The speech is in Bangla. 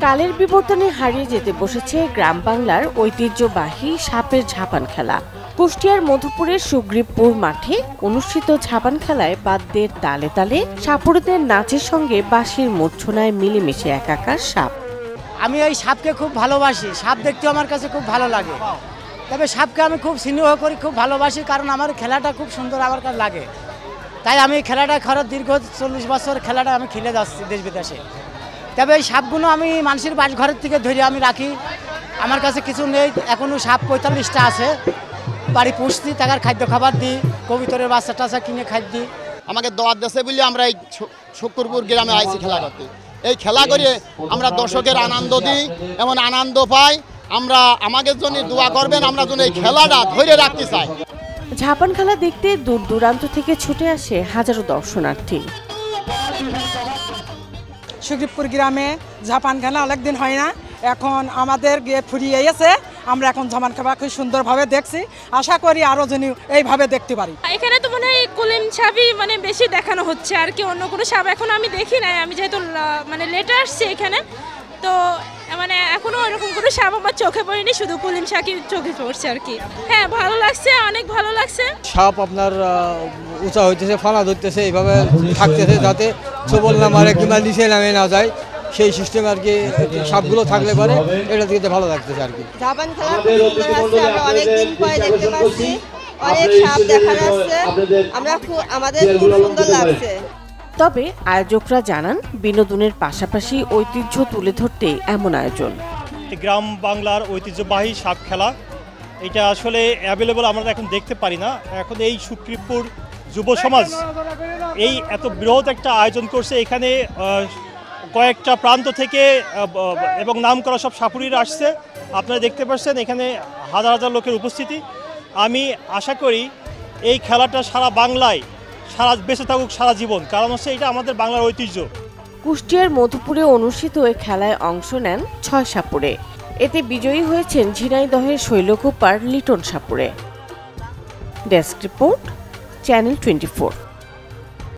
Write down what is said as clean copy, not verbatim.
কালের বিবর্তনে হারিয়ে যেতে বসেছে গ্রাম বাংলার ঐতিহ্যবাহী সাপের ঝাপান খেলা। কুষ্টিয়ার মধুপুরের সুগ্রীবপুর মাঠে অনুষ্ঠিত ঝাপান খেলায় বাদ্যের তালে তালে সাপুড়েদের নাচের সঙ্গে বাঁশির মূর্ছনায় মিলেমিশে একাকার সাপ। আমি এই সাপকে খুব ভালোবাসি, সাপ দেখতে আমার কাছে খুব ভালো লাগে। তবে সাপকে আমি খুব স্নেহ করি, খুব ভালোবাসি, কারণ আমার খেলাটা খুব সুন্দর আমার কাছে লাগে। তাই আমি খেলাটা দীর্ঘ 40 বছর খেলাটা আমি খেলে যাচ্ছি দেশ বিদেশে। তবে এই সাপগুলো আমি মানুষের বাড়িঘরের থেকে ধরে আমি রাখি, আমার কাছে কিছু নেই, এখনও সাপ 45টা আছে, বাড়ি পুষছি, টাকার খাদ্য খাবার দিই, কবিতরের বাচ্চা টাচ্চা কিনে খাদ্য দিই। আমাকে দোয়ার দেশে বলে আমরা এই শুক্রপুর গ্রামে আইছি খেলা করতে। এই খেলা করে আমরা দর্শকের আনন্দ দিই, এমন আনন্দ পাই। আমরা আমাদের জন্য দোয়া করবেন, আমরা যেন এই খেলাটা ধরে রাখতে চাই। ঝাপান খেলা দেখতে দূর দূরান্ত থেকে ছুটে আসে হাজারো দর্শনার্থী। সুগ্রীবপুর গ্রামে ঝাপান খেলা অনেকদিন হয় না, এখন আমাদের গিয়ে ফুরিয়ে গেছে। আমরা এখন ঝাপান খেলা খুব সুন্দরভাবে দেখছি, আশা করি আরও যেন এইভাবে দেখতে পারি। এখানে তো মনে হয় কুলিম সাপই বেশি দেখানো হচ্ছে, আর কি অন্য কোনো সাপ এখন আমি দেখি নাই। আমি যেহেতু লেটে আসছি এখানে, তো এখনো এরকম কোনো সাপ আমার চোখে পড়েনি, শুধু কুলিম সাপই চোখে পড়ছে আর কি। হ্যাঁ, ভালো লাগছে, অনেক ভালো লাগছে। সাপ আপনার উঁচা হইতেছে, ফানা ধরতেছে, এইভাবে থাকতেছে যাতে সবল না মারে কিংবা নিচে নামে না যায়, সেই সিস্টেম আর কি। সাপগুলো থাকলে পরে এটা দিকে ভালো লাগতেছে আর কি। ঝাপান খেলা খুব সুন্দর আছে, আমরা অনেকদিন পরে দেখতে পাচ্ছি, অনেক সাপ দেখা যাচ্ছে, আমাদের খুব সুন্দর লাগছে। তবে আয়োজকরা জানান, বিনোদনের পাশাপাশি ঐতিহ্য তুলে ধরতে এমন আয়োজন। গ্রাম বাংলার ঐতিহ্যবাহী সাপ খেলা, এটা আসলে অ্যাভেলেবল আমরা এখন দেখতে পারি না। এখন এই সুগ্রীবপুর যুব সমাজ এই এত বৃহৎ একটা আয়োজন করছে, এখানে কয়েকটা প্রান্ত থেকে এবং নাম করা সব সাপুড়িরা আসছে। আপনারা দেখতে পাচ্ছেন এখানে হাজার হাজার লোকের উপস্থিতি। আমি আশা করি এই খেলাটা সারা বাংলায় বেঁচে থাকুক সারা জীবন, কারণ হচ্ছে এটা আমাদের বাংলার ঐতিহ্য। কুষ্টিয়ার মধুপুরে অনুষ্ঠিত এই খেলায় অংশ নেন 6 সাপুড়ে। এতে বিজয়ী হয়েছেন ঝিনাইদহের শৈলকুপার লিটন সাপুড়ে। Desk report, channel 24।